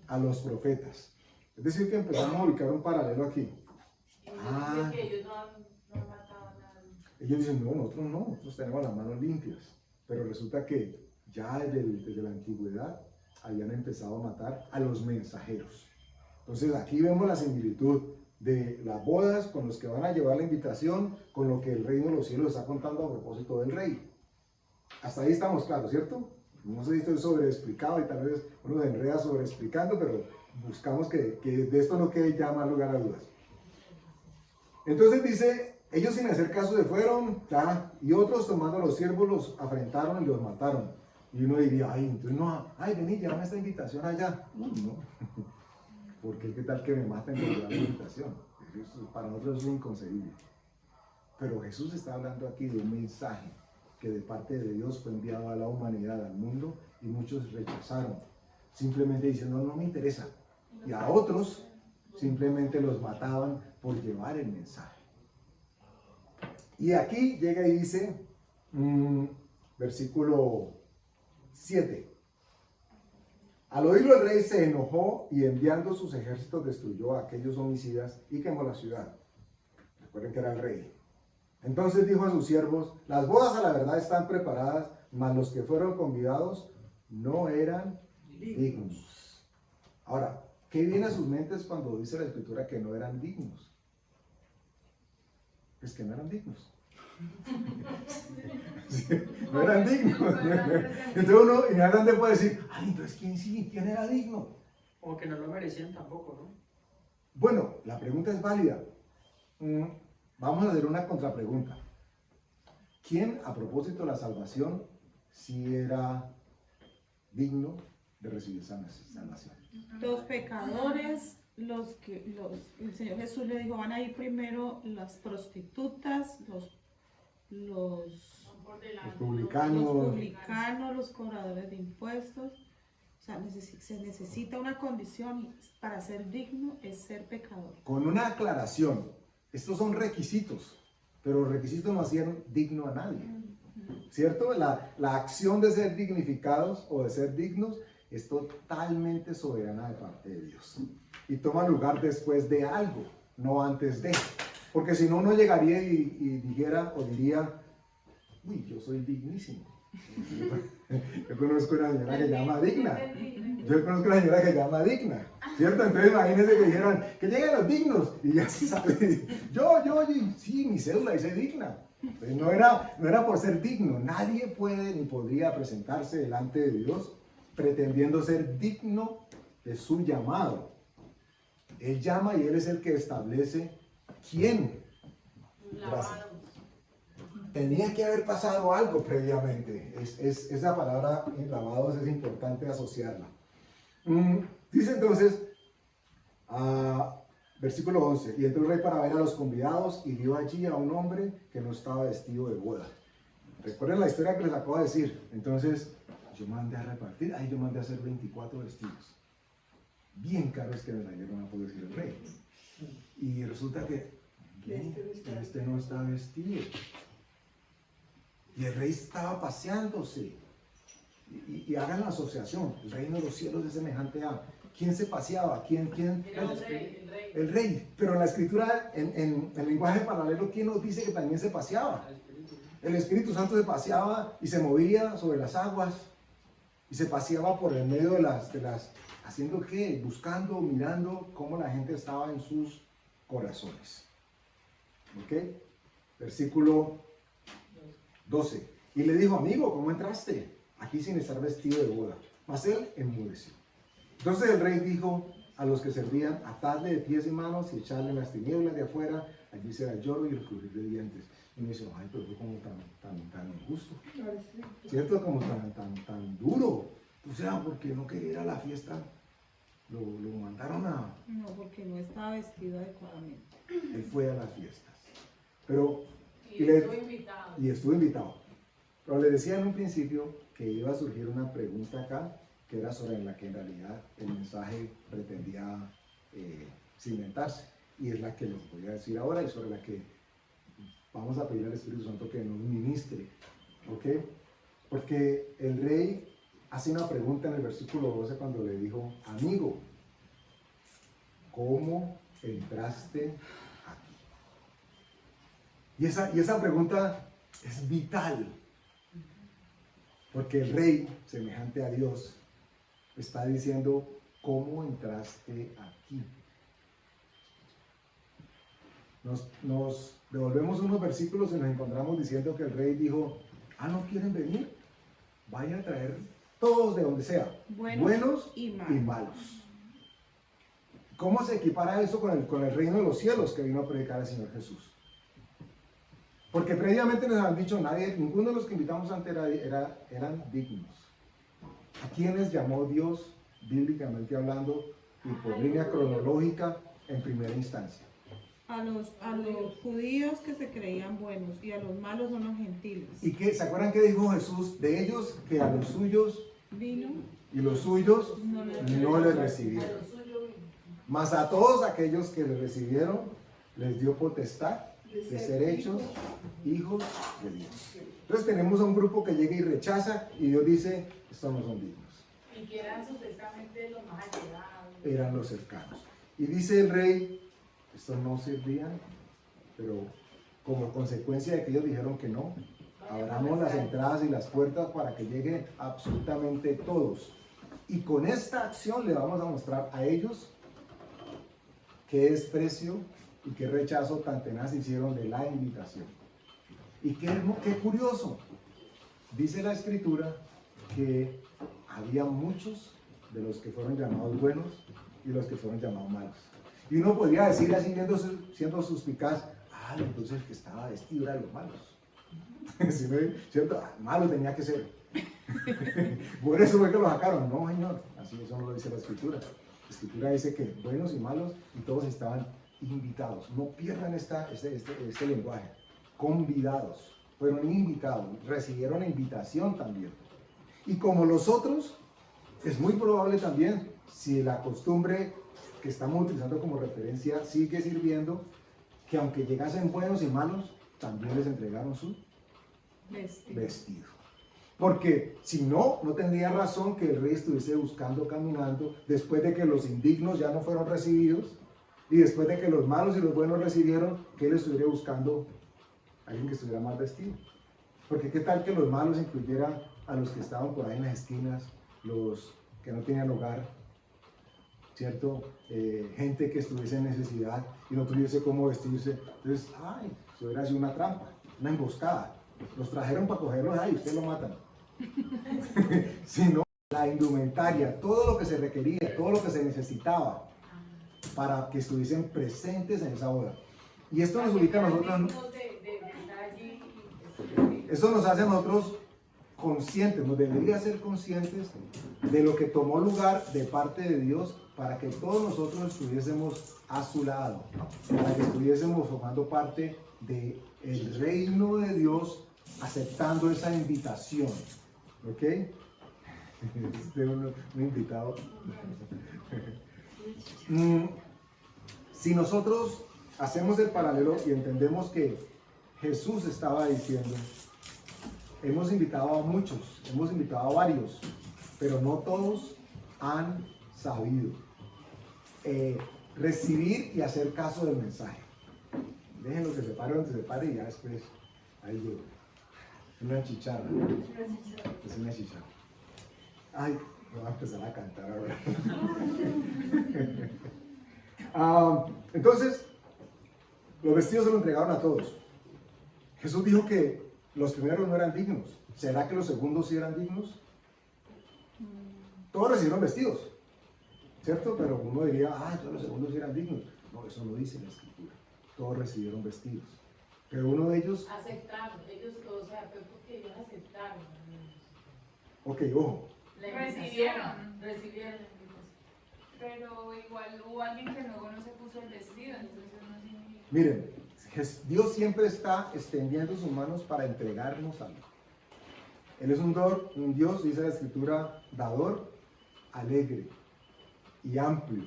A los profetas. Es decir, que empezamos a ubicar un paralelo aquí. Y que ellos no mataban a nadie. Ellos dicen, no, nosotros tenemos las manos limpias. Pero resulta que ya desde la antigüedad habían empezado a matar a los mensajeros. Entonces aquí vemos la similitud de las bodas con los que van a llevar la invitación, con lo que el reino de los cielos está contando a propósito del rey. Hasta ahí estamos claros, ¿cierto? No sé si estoy sobreexplicado y tal vez uno se enreda sobreexplicando, pero buscamos que de esto no quede ya más lugar a dudas. Entonces dice, ellos sin hacer caso se fueron, y otros tomando a los siervos los afrentaron y los mataron. Y uno diría, ay, entonces no, ay, vení, llévame esta invitación allá. Uy, no, porque qué tal que me maten por llevar la invitación. Eso para nosotros es inconcebible. Pero Jesús está hablando aquí de un mensaje que de parte de Dios fue enviado a la humanidad, al mundo, y muchos rechazaron, simplemente diciendo, no me interesa. Y a otros simplemente los mataban por llevar el mensaje. Y aquí llega y dice, versículo 7. Al oírlo el rey se enojó y enviando sus ejércitos destruyó a aquellos homicidas y quemó la ciudad. Recuerden que era el rey. Entonces dijo a sus siervos, las bodas a la verdad están preparadas, mas los que fueron convidados no eran dignos. Ahora, ¿qué viene a sus mentes cuando dice la escritura que no eran dignos? Pues que no eran dignos. Sí, no eran dignos. Entonces uno inmediatamente puede decir, ay, entonces ¿quién sí? ¿Quién era digno? Como que no lo merecían tampoco, ¿no? Bueno, la pregunta es válida. Vamos a hacer una contrapregunta. ¿Quién, a propósito de la salvación, sí era digno de recibir salvación? Los pecadores, el Señor Jesús le dijo, van a ir primero las prostitutas, los publicanos, los cobradores de impuestos. O sea, se necesita una condición para ser digno, es ser pecador. Con una aclaración, estos son requisitos, pero los requisitos no hacían digno a nadie, ¿cierto? La acción de ser dignificados o de ser dignos es totalmente soberana de parte de Dios y toma lugar después de algo, no antes de, porque si no, uno llegaría y dijera o diría, uy, yo soy dignísimo. Yo conozco una señora que se llama Digna. Yo conozco una señora que se llama Digna, ¿cierto? Entonces imagínense que dijeran, que lleguen los dignos. Y ya se sale. Sí, mi cédula dice Digna. Entonces no era por ser digno. Nadie puede ni podría presentarse delante de Dios pretendiendo ser digno de su llamado. Él llama y Él es el que establece quién. Gracias. Tenía que haber pasado algo previamente. Esa palabra lavados es importante asociarla. Dice entonces, versículo 11, y entró el rey para ver a los convidados y vio allí a un hombre que no estaba vestido de boda. Recuerden la historia que les acabo de decir. Entonces, yo mandé a repartir, yo mandé a hacer 24 vestidos. Bien caros que me la dieron a poder decir el rey. Y resulta que este no está vestido. Y el rey estaba paseándose. Y hagan la asociación. El reino de los cielos es semejante a... ¿Quién se paseaba? ¿Quién? El rey. Pero en la escritura, en el lenguaje paralelo, ¿quién nos dice que también se paseaba? El Espíritu Santo se paseaba y se movía sobre las aguas. Y se paseaba por el medio de las ¿haciendo qué? Buscando, mirando cómo la gente estaba en sus corazones. ¿Ok? Versículo 12. Y le dijo, amigo, ¿cómo entraste aquí sin estar vestido de boda? Mas él enmudeció. Entonces el rey dijo a los que servían, atadle de pies y manos y echarle en las tinieblas de afuera, allí será el lloro y el crujir de dientes. Y me dice, ay, pero fue como tan injusto, ¿cierto? Como tan duro. O sea, porque no quería ir a la fiesta, lo mandaron a... No, porque no estaba vestido adecuadamente. Él fue a las fiestas. Pero... Y estuvo invitado. Pero le decía en un principio que iba a surgir una pregunta acá, que era sobre la que en realidad el mensaje pretendía cimentarse. Y es la que les voy a decir ahora y sobre la que vamos a pedir al Espíritu Santo que nos ministre. ¿Ok? Porque el rey hace una pregunta en el versículo 12 cuando le dijo, amigo, ¿cómo entraste aquí? Y esa pregunta es vital, porque el rey, semejante a Dios, está diciendo, ¿cómo entraste aquí? Nos devolvemos unos versículos y nos encontramos diciendo que el rey dijo, ¿no quieren venir? Vayan a traer todos de donde sea, buenos y malos. ¿Cómo se equipara eso con el reino de los cielos que vino a predicar el Señor Jesús? Porque previamente nos han dicho, ninguno de los que invitamos antes eran dignos. ¿A quiénes llamó Dios, bíblicamente hablando, y por línea cronológica, en primera instancia? A los judíos que se creían buenos, y a los malos son los gentiles. ¿Y qué? ¿Se acuerdan qué dijo Jesús de ellos? Que a los suyos vino y los suyos no les recibieron. Mas a todos aquellos que les recibieron, les dio potestad de ser hechos hijos de Dios. Entonces tenemos a un grupo que llega y rechaza, y Dios dice, estos no son dignos. Y que eran supuestamente los más allegados. Eran los cercanos. Y dice el rey, estos no servían, pero como consecuencia de que ellos dijeron que no, abramos las entradas y las puertas para que lleguen absolutamente todos. Y con esta acción le vamos a mostrar a ellos qué desprecio y qué rechazo tan tenaz hicieron de la invitación. Y qué curioso, dice la escritura que había muchos de los que fueron llamados buenos y los que fueron llamados malos. Y uno podría decir así, siendo suspicaz, entonces el que estaba vestido era de los malos. ¿Cierto? Malo tenía que ser. Por eso fue que lo sacaron. No, señor, así eso no lo dice la escritura. La escritura dice que buenos y malos, y todos estaban invitados. No pierdan este lenguaje. Convidados. Fueron invitados. Recibieron la invitación también. Y como los otros, es muy probable también, si la costumbre que estamos utilizando como referencia sigue sirviendo, que aunque llegasen buenos y malos, también les entregaron su vestido. Porque si no, no tendría razón que el rey estuviese buscando, caminando, después de que los indignos ya no fueron recibidos, y después de que los malos y los buenos recibieron, que él estuviera buscando a alguien que estuviera mal vestido. Porque qué tal que los malos incluyeran a los que estaban por ahí en las esquinas, los que no tenían hogar, ¿cierto? Gente que estuviese en necesidad y no tuviese cómo vestirse. Entonces, ay, eso hubiera sido una trampa, una emboscada. Los trajeron para cogerlos ahí, ustedes lo matan. Sino la indumentaria, todo lo que se requería, todo lo que se necesitaba para que estuviesen presentes en esa boda. Y esto nos ubica a nosotros, eso nos hace a nosotros conscientes, nos debería hacer conscientes de lo que tomó lugar de parte de Dios para que todos nosotros estuviésemos a su lado, para que estuviésemos formando parte del reino de Dios, aceptando esa invitación. ¿Ok? Un invitado. Si nosotros hacemos el paralelo y entendemos que Jesús estaba diciendo, hemos invitado a muchos, hemos invitado a varios, pero no todos han sabido recibir y hacer caso del mensaje. Déjenlo que se pare donde se pare y ya después ahí llego. Una chicharra. Es una chicharra. Ay, me voy a empezar a cantar ahora. Entonces, los vestidos se los entregaron a todos. Jesús dijo que los primeros no eran dignos. ¿Será que los segundos sí eran dignos? Todos recibieron vestidos, ¿cierto? Pero uno diría, todos los segundos sí eran dignos. No, eso no dice la Escritura. Todos recibieron vestidos. Pero uno de ellos... Aceptaron, ellos, o sea, fue porque ellos aceptaron. Ok, ojo. Recibieron. Recibieron. Pero igual hubo alguien que luego no se puso el vestido, entonces no significa. Miren, Dios siempre está extendiendo sus manos para entregarnos algo. Él es un Dios, dice la Escritura, dador, alegre y amplio,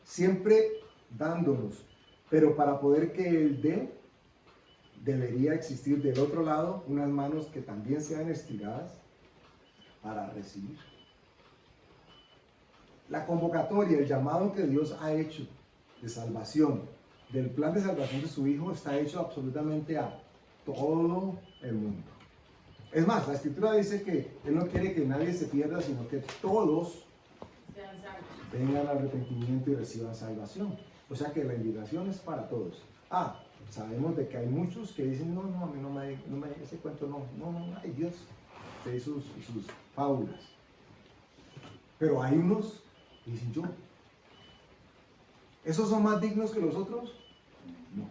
siempre dándonos. Pero para poder que Él dé, debería existir del otro lado unas manos que también sean estiradas para recibir. La convocatoria, el llamado que Dios ha hecho de salvación, del plan de salvación de su Hijo, está hecho absolutamente a todo el mundo. Es más, la Escritura dice que Él no quiere que nadie se pierda, sino que todos vengan al arrepentimiento y reciban salvación. O sea que la invitación es para todos. Sabemos de que hay muchos que dicen, no, a mí no me ese cuento no, ay Dios, de sus fábulas. Pero hay unos que dicen, yo, ¿esos son más dignos que los otros? No.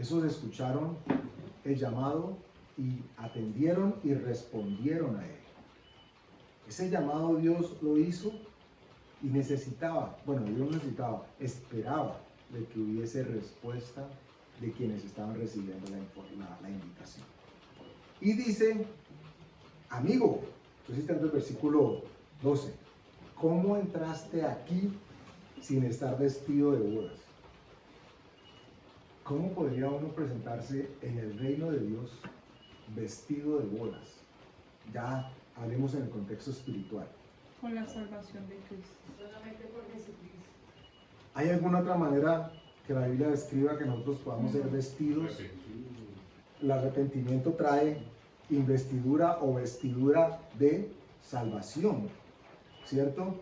Esos escucharon el llamado y atendieron y respondieron a él. Ese llamado Dios lo hizo y necesitaba, esperaba de que hubiese respuesta de quienes estaban recibiendo la invitación. Y dice, amigo, entonces está en el versículo 12, ¿cómo entraste aquí sin estar vestido de bodas? ¿Cómo podría uno presentarse en el reino de Dios vestido de bodas? Ya hablemos en el contexto espiritual. Con la salvación de Cristo. Solamente por Jesucristo. ¿Hay alguna otra manera que la Biblia describa que nosotros podamos ser vestidos? El arrepentimiento trae investidura o vestidura de salvación, ¿cierto?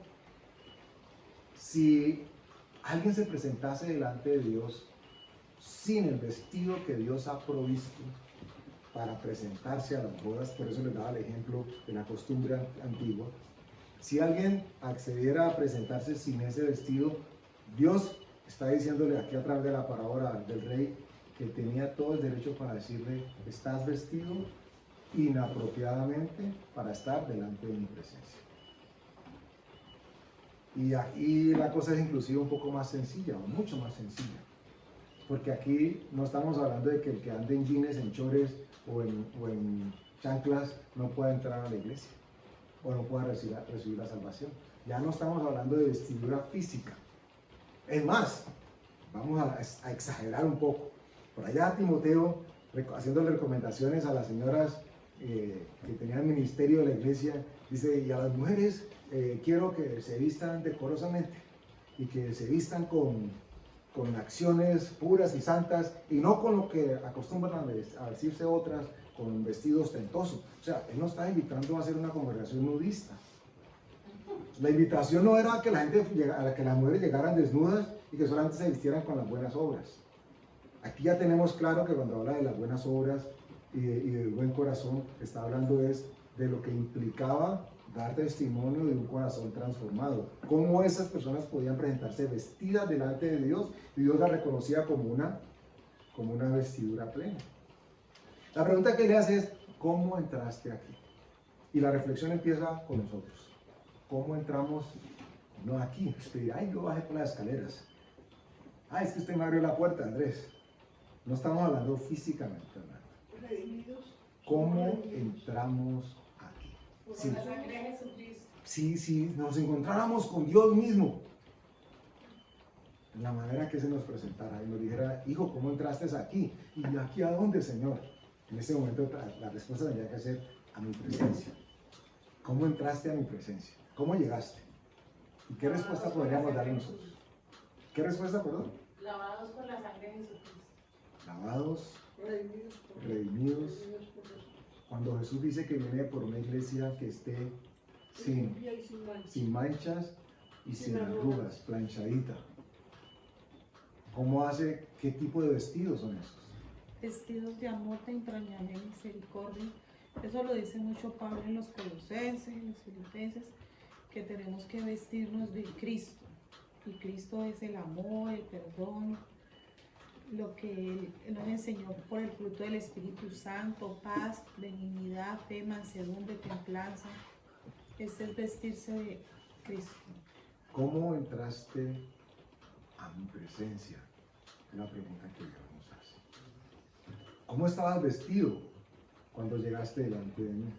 Si alguien se presentase delante de Dios sin el vestido que Dios ha provisto para presentarse a las bodas, por eso les daba el ejemplo de la costumbre antigua, si alguien accediera a presentarse sin ese vestido, Dios está diciéndole aquí a través de la parábola del rey que tenía todo el derecho para decirle, estás vestido inapropiadamente para estar delante de mi presencia. Y aquí la cosa es inclusive un poco más sencilla, o mucho más sencilla, porque aquí no estamos hablando de que el que ande en jeans, en chores o en chanclas no pueda entrar a la iglesia o no pueda recibir la salvación. Ya no estamos hablando de vestidura física. Es más, vamos a exagerar un poco. Por allá Timoteo, haciéndole recomendaciones a las señoras que tenían ministerio de la iglesia, dice, y a las mujeres quiero que se vistan decorosamente y que se vistan con acciones puras y santas y no con lo que acostumbran a vestirse otras, con un vestido ostentoso. O sea, él no estaba invitando a hacer una congregación nudista. La invitación no era que la gente a que las mujeres llegaran desnudas y que solamente se vistieran con las buenas obras. Aquí ya tenemos claro que cuando habla de las buenas obras y del buen corazón, está hablando es de lo que implicaba dar testimonio de un corazón transformado. Cómo esas personas podían presentarse vestidas delante de Dios y Dios la reconocía como una vestidura plena. La pregunta que le hace es, ¿cómo entraste aquí? Y la reflexión empieza con nosotros. ¿Cómo entramos? No aquí. Usted dirá, ay, yo bajé por las escaleras. Ay, es que usted me abrió la puerta, Andrés. No estamos hablando físicamente, hermano. Redimidos. ¿Cómo entramos aquí? Por Sí. la sangre de Jesucristo. Si nos encontráramos con Dios mismo, en la manera que se nos presentara y nos dijera, hijo, ¿cómo entraste aquí? ¿Y aquí a dónde, Señor? En ese momento la respuesta tendría que ser a mi presencia. ¿Cómo entraste a mi presencia? ¿Cómo llegaste? ¿Y qué respuesta podríamos dar nosotros? ¿Qué respuesta, perdón? Lavados por la sangre de Jesucristo. Lavados, Redimidos por redimidos. redimidos por Jesús. Cuando Jesús dice que viene por una iglesia que esté Limpia y sin mancha. sin manchas y sin Sin arrugas. arrugas, planchadita. ¿Cómo hace? ¿Qué tipo de vestidos son esos? Vestidos de amor, de entrañable misericordia. Eso lo dice mucho Pablo en los Colosenses, en los Filipenses, que tenemos que vestirnos de Cristo. Y Cristo es el amor, el perdón, lo que Él nos enseñó por el fruto del Espíritu Santo, paz, benignidad, fe, mansedumbre, templanza. Este es vestirse de Cristo. ¿Cómo entraste a mi presencia? Es la pregunta que Dios nos hace. ¿Cómo estabas vestido cuando llegaste delante de mí?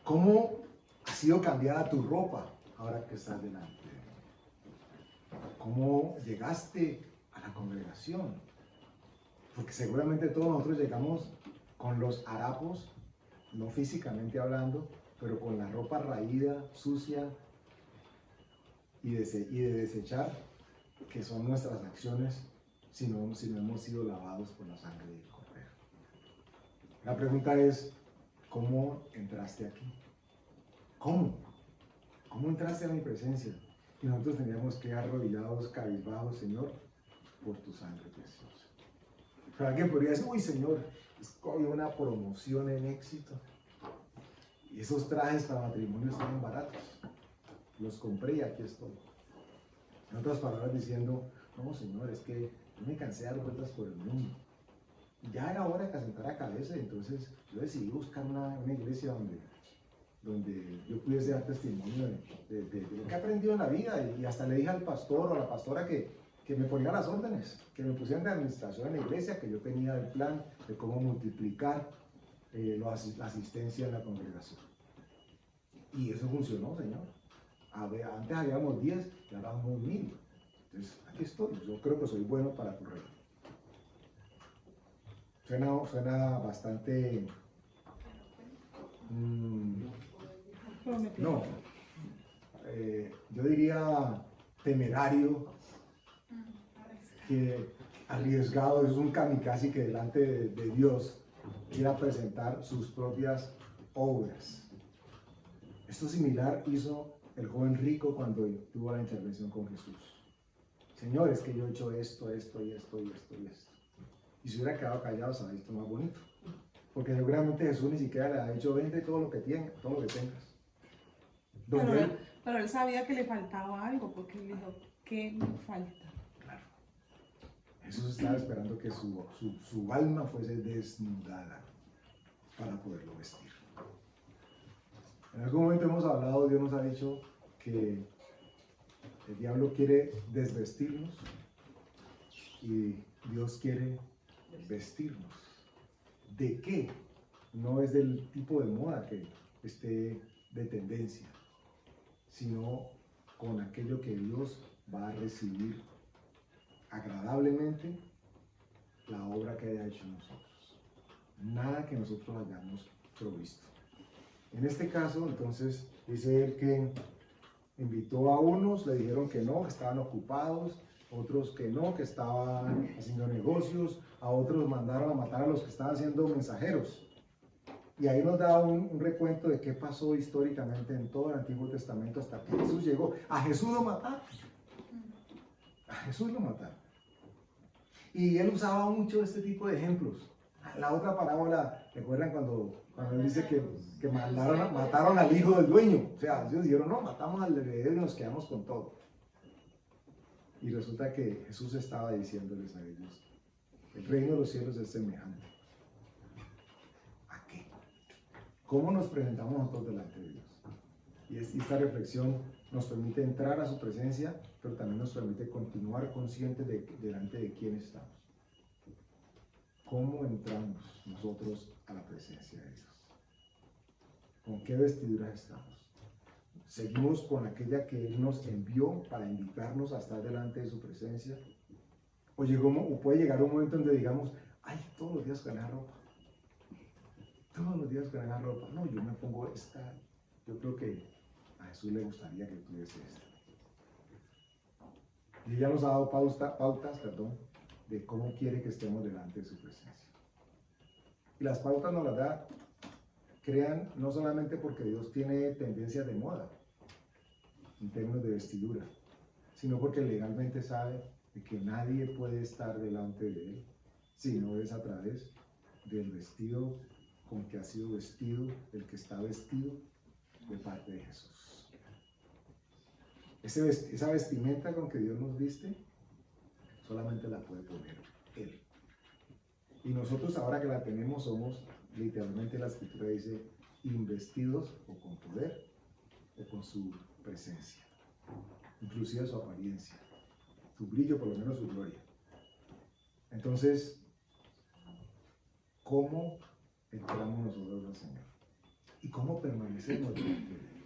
¿Cómo ha sido cambiada tu ropa ahora que estás delante de mí? ¿Cómo llegaste a la congregación? Porque seguramente todos nosotros llegamos con los harapos, no físicamente hablando, pero con la ropa raída, sucia y de desechar, que son nuestras acciones si no hemos sido lavados por la sangre del Cordero. La pregunta es, ¿cómo entraste aquí? ¿Cómo? ¿Cómo entraste a mi presencia? Y nosotros teníamos que arrodillados, cabizbajos, Señor, por tu sangre preciosa. Pero alguien podría decir, uy, Señor, es que había una promoción en Éxito. Y esos trajes para matrimonio estaban baratos. Los compré y aquí estoy. En otras palabras diciendo, no, Señor, es que yo me cansé de dar vueltas por el mundo. Y ya era hora de que asentara cabeza, y entonces yo decidí buscar una iglesia donde yo pudiese dar testimonio de lo que he aprendido en la vida. Y hasta le dije al pastor o a la pastora que me ponía las órdenes, que me pusieran de administración en la iglesia, que yo tenía el plan de cómo multiplicar la asistencia en la congregación. Y eso funcionó, Señor. Antes habíamos 10 y ahora somos 1000. Entonces, aquí estoy. Yo creo que soy bueno para tu reino. Suena bastante... no. Yo diría temerario, que arriesgado, es un kamikaze que delante de Dios quiera presentar sus propias obras. Esto similar hizo el joven rico cuando tuvo la intervención con Jesús. Señor, es que yo he hecho esto, esto y esto y esto y esto. Y si hubiera quedado callado, se habría visto más bonito. Porque seguramente Jesús ni siquiera le ha dicho, vende todo lo que tengas. Pero él sabía que le faltaba algo, porque él dijo, ¿qué me falta? Claro. Jesús estaba esperando que su alma fuese desnudada para poderlo vestir. En algún momento hemos hablado, Dios nos ha dicho que el diablo quiere desvestirnos y Dios quiere vestirnos. ¿De qué? No es del tipo de moda que esté de tendencia, sino con aquello que Dios va a recibir agradablemente la obra que haya hecho en nosotros. Nada que nosotros hayamos provisto. En este caso, entonces, dice él que invitó a unos, le dijeron que no, que estaban ocupados, otros que no, que estaban haciendo negocios, a a otros mandaron a matar a los que estaban siendo mensajeros. Y ahí nos da un recuento de qué pasó históricamente en todo el Antiguo Testamento hasta que Jesús llegó. A Jesús lo mataron. A Jesús lo mataron. Y él usaba mucho este tipo de ejemplos. La otra parábola, ¿recuerdan cuando él dice que mataron al hijo del dueño? O sea, ellos dijeron, no, matamos al heredero y nos quedamos con todo. Y resulta que Jesús estaba diciéndoles a ellos, el reino de los cielos es semejante. ¿A qué? ¿Cómo nos presentamos nosotros delante de Dios? Y esta reflexión nos permite entrar a su presencia, pero también nos permite continuar conscientes delante de quién estamos. ¿Cómo entramos nosotros a la presencia de Dios? ¿Con qué vestiduras estamos? ¿Seguimos con aquella que Él nos envió para invitarnos a estar delante de su presencia? ¿O puede llegar un momento donde digamos, ay, todos los días con esa ropa? Todos los días con esa ropa. No, yo me pongo esta. Yo creo que a Jesús le gustaría que tuviese esta. Y ella nos ha dado pautas, de cómo quiere que estemos delante de su presencia. Y las pautas nos las da, crean, no solamente porque Dios tiene tendencias de moda, en términos de vestidura, sino porque legalmente sabe de que nadie puede estar delante de Él, si no es a través del vestido con que ha sido vestido, el que está vestido de parte de Jesús. Esa vestimenta con que Dios nos viste, solamente la puede poner Él. Y nosotros ahora que la tenemos somos, literalmente la escritura dice, investidos o con poder o con su presencia, inclusive su apariencia, su brillo, por lo menos su gloria. Entonces, ¿cómo entramos nosotros al Señor? ¿Y cómo permanecemos delante de Él?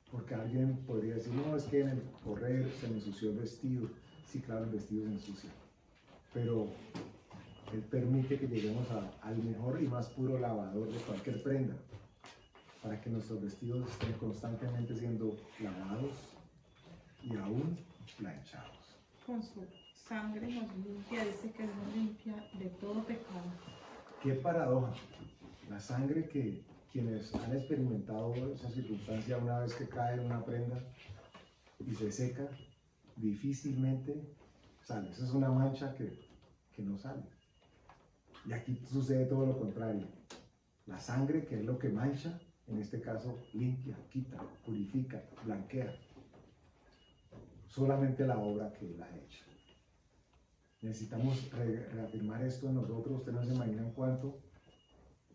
Porque alguien podría decir, no, es que en el correr se me ensució el vestido. Sí, claro, el vestido se ensucia, pero Él permite que lleguemos al mejor y más puro lavador de cualquier prenda, para que nuestros vestidos estén constantemente siendo lavados y aún planchados. Con su sangre nos limpia, dice que nos limpia de todo pecado. Qué paradoja, la sangre que quienes han experimentado esa circunstancia una vez que cae en una prenda y se seca, difícilmente sale. Esa es una mancha que no sale. Y aquí sucede todo lo contrario. La sangre, que es lo que mancha, en este caso limpia, quita, purifica, blanquea. Solamente la obra que Él ha hecho. Necesitamos reafirmar esto en nosotros. Ustedes no se imaginan cuánto,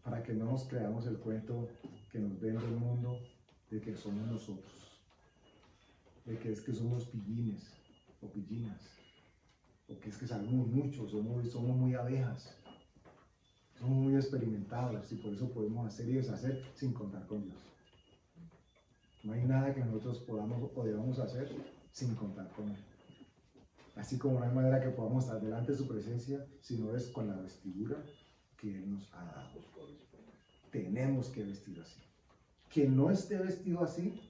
para que no nos creamos el cuento que nos vende el mundo de que somos nosotros, de que es que somos pillines o pillinas, o que es que sabemos mucho, somos muy abejas, somos muy experimentados y por eso podemos hacer y deshacer sin contar con Dios. No hay nada que nosotros podamos o debamos hacer sin contar con Él. Así como no hay manera que podamos estar delante de su presencia si no es con la vestidura que Él nos ha dado. Tenemos que vestir así. Quien no esté vestido así,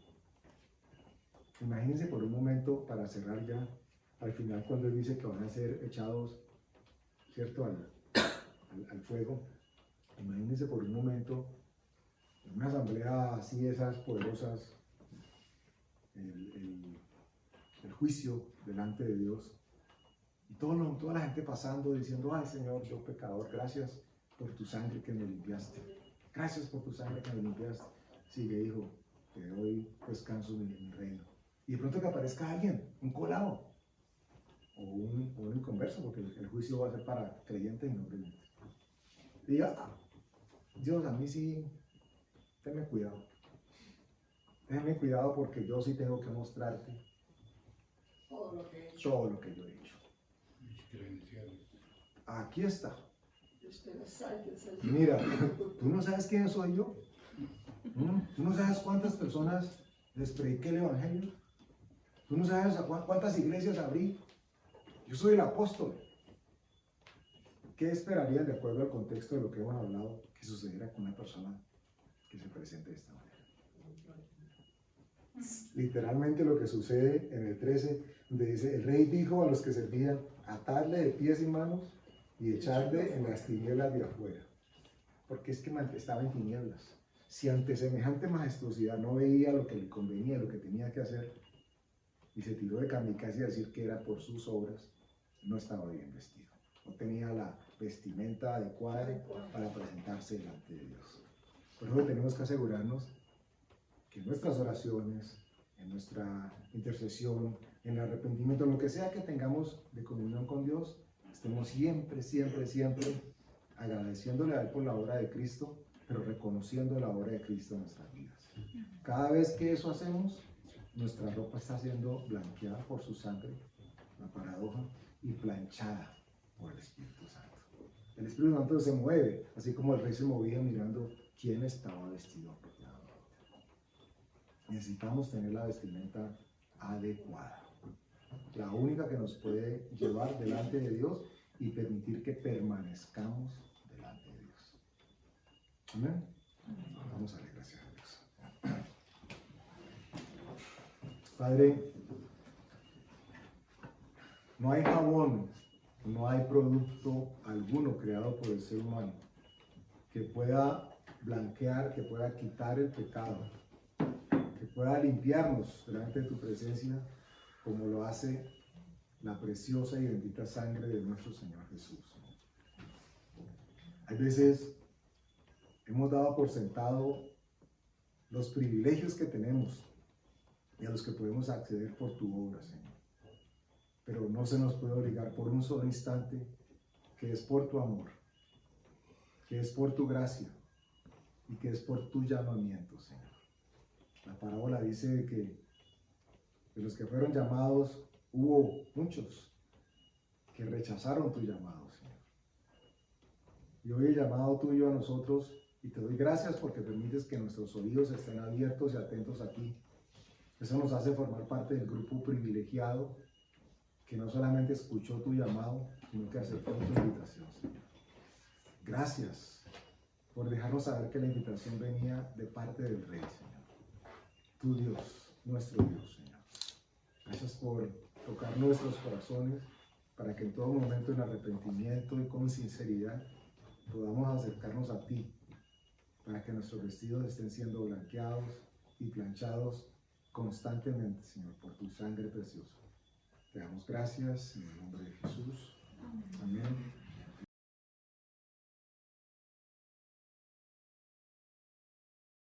imagínense por un momento, para cerrar ya, al final cuando Él dice que van a ser echados, ¿cierto?, al fuego. Imagínense por un momento, en una asamblea así de esas poderosas, el juicio delante de Dios, y toda la gente pasando diciendo, ay Señor, yo pecador, gracias por tu sangre que me limpiaste, gracias por tu sangre que me limpiaste. Sigue, hijo, te doy descanso en mi reino. Y de pronto que aparezca alguien, un colado, o un inconverso, porque el juicio va a ser para creyentes y no creyentes. Diga, Dios, a mí sí, tenme cuidado. Déjame cuidado porque yo sí tengo que mostrarte Todo lo que he hecho. todo lo que yo he hecho. Mis credenciales. Aquí está. Ustedes Mira, ¿tú no sabes quién soy yo? ¿Tú no sabes cuántas personas les prediqué el Evangelio? ¿Tú no sabes a cuántas iglesias abrí? Yo soy el apóstol. ¿Qué esperarían, de acuerdo al contexto de lo que hemos hablado, que sucediera con una persona que se presente de esta manera? Literalmente lo que sucede en el 13, donde dice, el rey dijo a los que servían, atadle de pies y manos y echarle en las tinieblas de afuera. Porque es que estaba en tinieblas. Si ante semejante majestuosidad no veía lo que le convenía, lo que tenía que hacer, y se tiró de kamikaze a decir que era por sus obras, no estaba bien vestido. No tenía la vestimenta adecuada para presentarse delante de Dios. Por eso tenemos que asegurarnos que en nuestras oraciones, en nuestra intercesión, en el arrepentimiento, lo que sea que tengamos de comunión con Dios, estemos siempre, siempre, siempre agradeciéndole a Él por la obra de Cristo, pero reconociendo la obra de Cristo en nuestras vidas. Cada vez que eso hacemos, nuestra ropa está siendo blanqueada por su sangre, la paradoja, y planchada por el Espíritu Santo. El Espíritu Santo se mueve, así como el rey se movía mirando quién estaba vestido apropiadamente. Necesitamos tener la vestimenta adecuada, la única que nos puede llevar delante de Dios y permitir que permanezcamos delante de Dios. Amén. Vamos a darle gracias a Dios. Padre, no hay jabón, no hay producto alguno creado por el ser humano que pueda blanquear, que pueda quitar el pecado, que pueda limpiarnos delante de tu presencia como lo hace la preciosa y bendita sangre de nuestro Señor Jesús. Hay veces hemos dado por sentado los privilegios que tenemos y a los que podemos acceder por tu obra, Señor. Pero no se nos puede obligar por un solo instante que es por tu amor, que es por tu gracia y que es por tu llamamiento, Señor. La parábola dice que de los que fueron llamados hubo muchos que rechazaron tu llamado, Señor. Y hoy el llamado tuyo a nosotros, y te doy gracias porque permites que nuestros oídos estén abiertos y atentos a ti. Eso nos hace formar parte del grupo privilegiado que no solamente escuchó tu llamado, sino que aceptó tu invitación, Señor. Gracias por dejarnos saber que la invitación venía de parte del Rey, Señor. Tu Dios, nuestro Dios, Señor. Gracias por tocar nuestros corazones para que en todo momento en arrepentimiento y con sinceridad podamos acercarnos a ti, para que nuestros vestidos estén siendo blanqueados y planchados constantemente, Señor, por tu sangre preciosa. Te damos gracias en el nombre de Jesús. Amén.